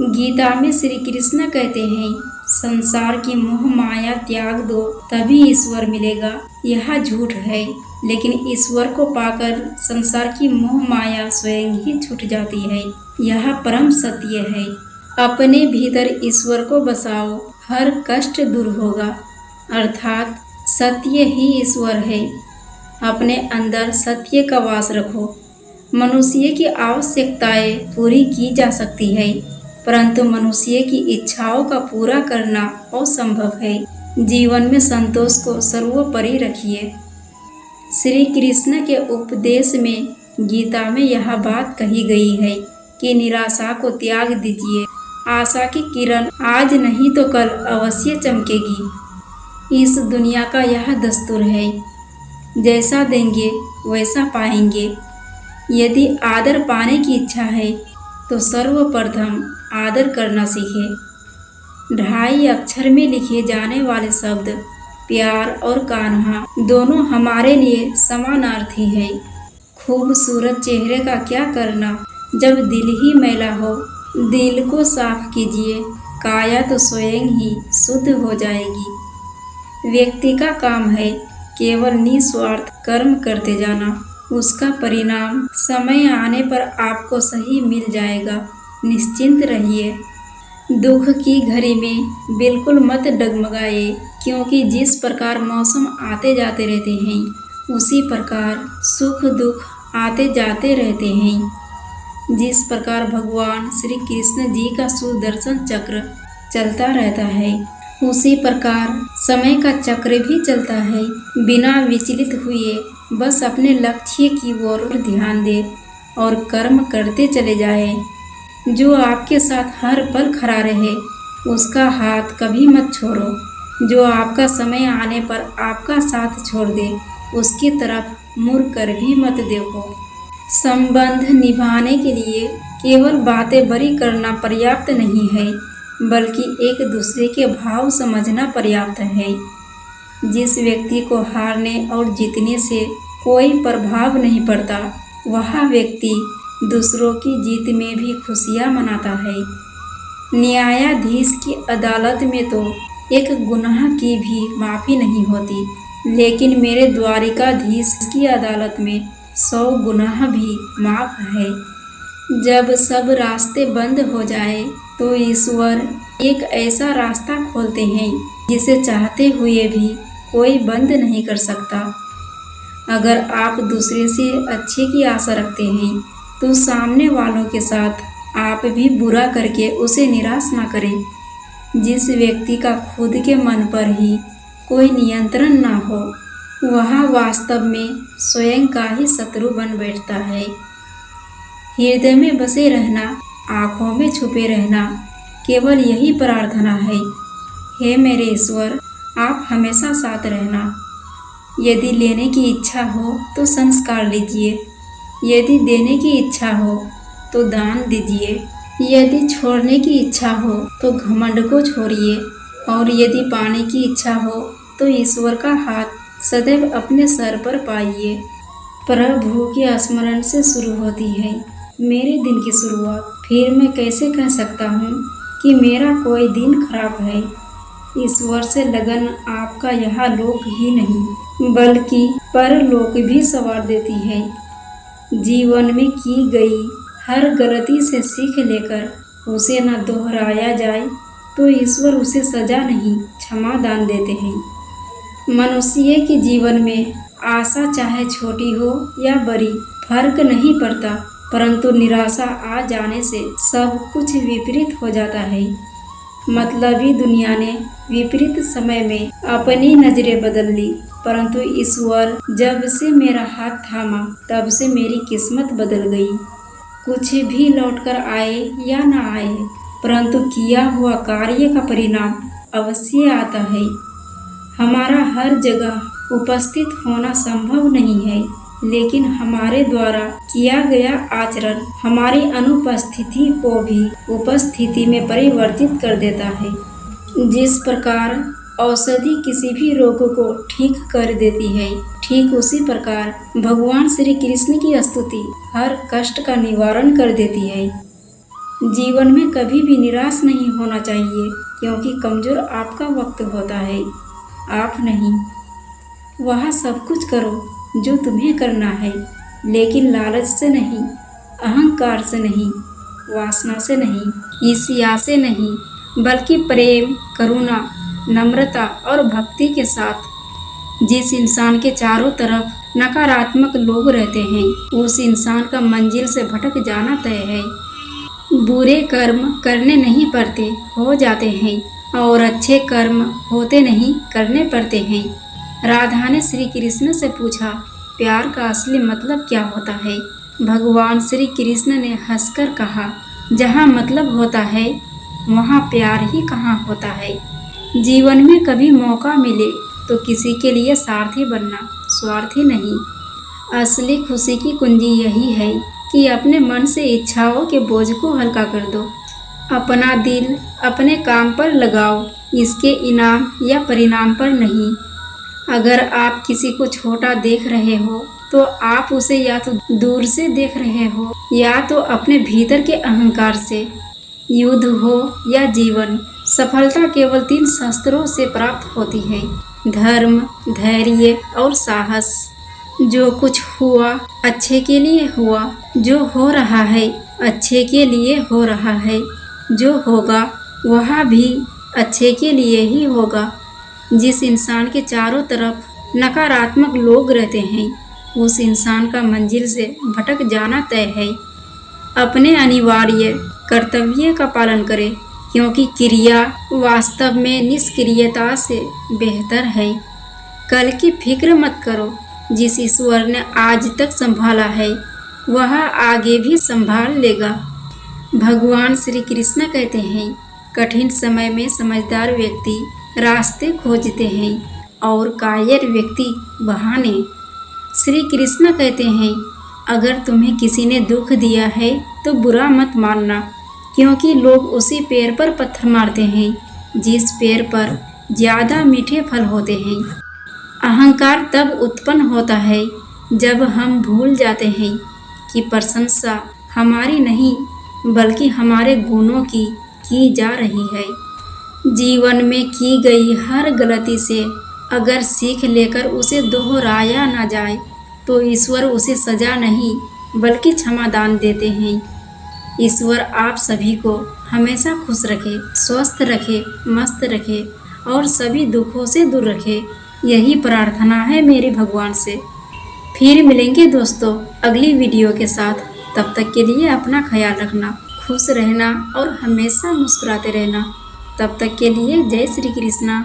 गीता में श्री कृष्ण कहते हैं, संसार की मोह माया त्याग दो तभी ईश्वर मिलेगा। यह झूठ है, लेकिन ईश्वर को पाकर संसार की मोह माया स्वयं ही छूट जाती है। यह परम सत्य है। अपने भीतर ईश्वर को बसाओ, हर कष्ट दूर होगा। अर्थात सत्य ही ईश्वर है। अपने अंदर सत्य का वास रखो। मनुष्य की आवश्यकताएं पूरी की जा सकती है, परंतु मनुष्य की इच्छाओं का पूरा करना असंभव है। जीवन में संतोष को सर्वोपरि रखिए। श्री कृष्ण के उपदेश में गीता में यह बात कही गई है कि निराशा को त्याग दीजिए। आशा की किरण आज नहीं तो कल अवश्य चमकेगी। इस दुनिया का यह दस्तूर है, जैसा देंगे वैसा पाएंगे। यदि आदर पाने की इच्छा है तो सर्वप्रथम आदर करना सीखे। 2.5 अक्षर में लिखे जाने वाले शब्द प्यार और कान्हा दोनों हमारे लिए समानार्थी है। खूबसूरत चेहरे का क्या करना जब दिल ही मैला हो। दिल को साफ कीजिए, काया तो स्वयं ही शुद्ध हो जाएगी। व्यक्ति का काम है केवल निस्वार्थ कर्म करते जाना। उसका परिणाम समय आने पर आपको सही मिल जाएगा। निश्चिंत रहिए। दुख की घड़ी में बिल्कुल मत डगमगाइए, क्योंकि जिस प्रकार मौसम आते जाते रहते हैं, उसी प्रकार सुख दुख आते जाते रहते हैं। जिस प्रकार भगवान श्री कृष्ण जी का सुदर्शन चक्र चलता रहता है, उसी प्रकार समय का चक्र भी चलता है। बिना विचलित हुए बस अपने लक्ष्य की ओर ध्यान दे और कर्म करते चले जाए। जो आपके साथ हर पल खड़ा रहे, उसका हाथ कभी मत छोड़ो। जो आपका समय आने पर आपका साथ छोड़ दे, उसकी तरफ मुड़ कर भी मत देखो। संबंध निभाने के लिए केवल बातें बड़ी करना पर्याप्त नहीं है, बल्कि एक दूसरे के भाव समझना पर्याप्त है। जिस व्यक्ति को हारने और जीतने से कोई प्रभाव नहीं पड़ता, वह व्यक्ति दूसरों की जीत में भी खुशियाँ मनाता है। न्यायाधीश की अदालत में तो एक गुनाह की भी माफ़ी नहीं होती, लेकिन मेरे द्वारिकाधीश की अदालत में 100 गुनाह भी माफ़ है। जब सब रास्ते बंद हो जाए तो ईश्वर एक ऐसा रास्ता खोलते हैं जिसे चाहते हुए भी कोई बंद नहीं कर सकता। अगर आप दूसरे से अच्छे की आशा रखते हैं तो सामने वालों के साथ आप भी बुरा करके उसे निराश ना करें। जिस व्यक्ति का खुद के मन पर ही कोई नियंत्रण ना हो, वह वास्तव में स्वयं का ही शत्रु बन बैठता है। हृदय में बसे रहना, आँखों में छुपे रहना, केवल यही प्रार्थना है। हे मेरे ईश्वर, आप हमेशा साथ रहना। यदि लेने की इच्छा हो तो संस्कार लीजिए। यदि देने की इच्छा हो तो दान दीजिए। यदि छोड़ने की इच्छा हो तो घमंड को छोड़िए, और यदि पाने की इच्छा हो तो ईश्वर का हाथ सदैव अपने सर पर पाइए। प्रभु के स्मरण से शुरू होती है मेरे दिन की शुरुआत। फिर मैं कैसे कह सकता हूँ कि मेरा कोई दिन खराब है। ईश्वर से लगन आपका यह लोक ही नहीं, बल्कि परलोक भी संवार देती है। जीवन में की गई हर गलती से सीख लेकर उसे न दोहराया जाए तो ईश्वर उसे सजा नहीं, क्षमा दान देते हैं। मनुष्य के जीवन में आशा चाहे छोटी हो या बड़ी, फर्क नहीं पड़ता, परंतु निराशा आ जाने से सब कुछ विपरीत हो जाता है। मतलबी दुनिया ने विपरीत समय में अपनी नजरें बदल ली, परंतु ईश्वर जब से मेरा हाथ थामा तब से मेरी किस्मत बदल गई। कुछ भी लौटकर आए या न आए, परंतु किया हुआ कार्य का परिणाम अवश्य आता है। हमारा हर जगह उपस्थित होना संभव नहीं है, लेकिन हमारे द्वारा किया गया आचरण हमारी अनुपस्थिति को भी उपस्थिति में परिवर्तित कर देता है। जिस प्रकार औषधि किसी भी रोग को ठीक कर देती है, ठीक उसी प्रकार भगवान श्री कृष्ण की स्तुति हर कष्ट का निवारण कर देती है। जीवन में कभी भी निराश नहीं होना चाहिए, क्योंकि कमज़ोर आपका वक्त होता है, आप नहीं। वह सब कुछ करो जो तुम्हें करना है, लेकिन लालच से नहीं, अहंकार से नहीं, वासना से नहीं, ईर्ष्या से नहीं, बल्कि प्रेम, करुणा, नम्रता और भक्ति के साथ। जिस इंसान के चारों तरफ नकारात्मक लोग रहते हैं, उस इंसान का मंजिल से भटक जाना तय है। बुरे कर्म करने नहीं पड़ते, हो जाते हैं, और अच्छे कर्म होते नहीं, करने पड़ते हैं। राधा ने श्री कृष्ण से पूछा, प्यार का असली मतलब क्या होता है? भगवान श्री कृष्ण ने हंसकर कहा, जहाँ मतलब होता है वहाँ प्यार ही कहाँ होता है। जीवन में कभी मौका मिले तो किसी के लिए सारथी बनना, स्वार्थी नहीं। असली खुशी की कुंजी यही है कि अपने मन से इच्छाओं के बोझ को हल्का कर दो। अपना दिल अपने काम पर लगाओ, इसके इनाम या परिणाम पर नहीं। अगर आप किसी को छोटा देख रहे हो तो आप उसे या तो दूर से देख रहे हो या तो अपने भीतर के अहंकार से। युद्ध हो या जीवन, सफलता केवल 3 शस्त्रों से प्राप्त होती है: धर्म, धैर्य और साहस। जो कुछ हुआ अच्छे के लिए हुआ, जो हो रहा है अच्छे के लिए हो रहा है, जो होगा वह भी अच्छे के लिए ही होगा। जिस इंसान के चारों तरफ नकारात्मक लोग रहते हैं, उस इंसान का मंजिल से भटक जाना तय है। अपने अनिवार्य कर्तव्य का पालन करें, क्योंकि क्रिया वास्तव में निष्क्रियता से बेहतर है। कल की फिक्र मत करो, जिस ईश्वर ने आज तक संभाला है वह आगे भी संभाल लेगा। भगवान श्री कृष्ण कहते हैं, कठिन समय में समझदार व्यक्ति रास्ते खोजते हैं और कायर व्यक्ति बहाने। श्री कृष्ण कहते हैं, अगर तुम्हें किसी ने दुख दिया है तो बुरा मत मानना, क्योंकि लोग उसी पेड़ पर पत्थर मारते हैं जिस पेड़ पर ज़्यादा मीठे फल होते हैं। अहंकार तब उत्पन्न होता है जब हम भूल जाते हैं कि प्रशंसा हमारी नहीं बल्कि हमारे गुणों की जा रही है। जीवन में की गई हर गलती से अगर सीख लेकर उसे दोहराया ना जाए तो ईश्वर उसे सजा नहीं बल्कि क्षमादान देते हैं। ईश्वर आप सभी को हमेशा खुश रखे, स्वस्थ रखे, मस्त रखे और सभी दुखों से दूर रखे। यही प्रार्थना है मेरे भगवान से। फिर मिलेंगे दोस्तों अगली वीडियो के साथ। तब तक के लिए अपना ख्याल रखना, खुश रहना और हमेशा मुस्कुराते रहना। तब तक के लिए जय श्री कृष्णा।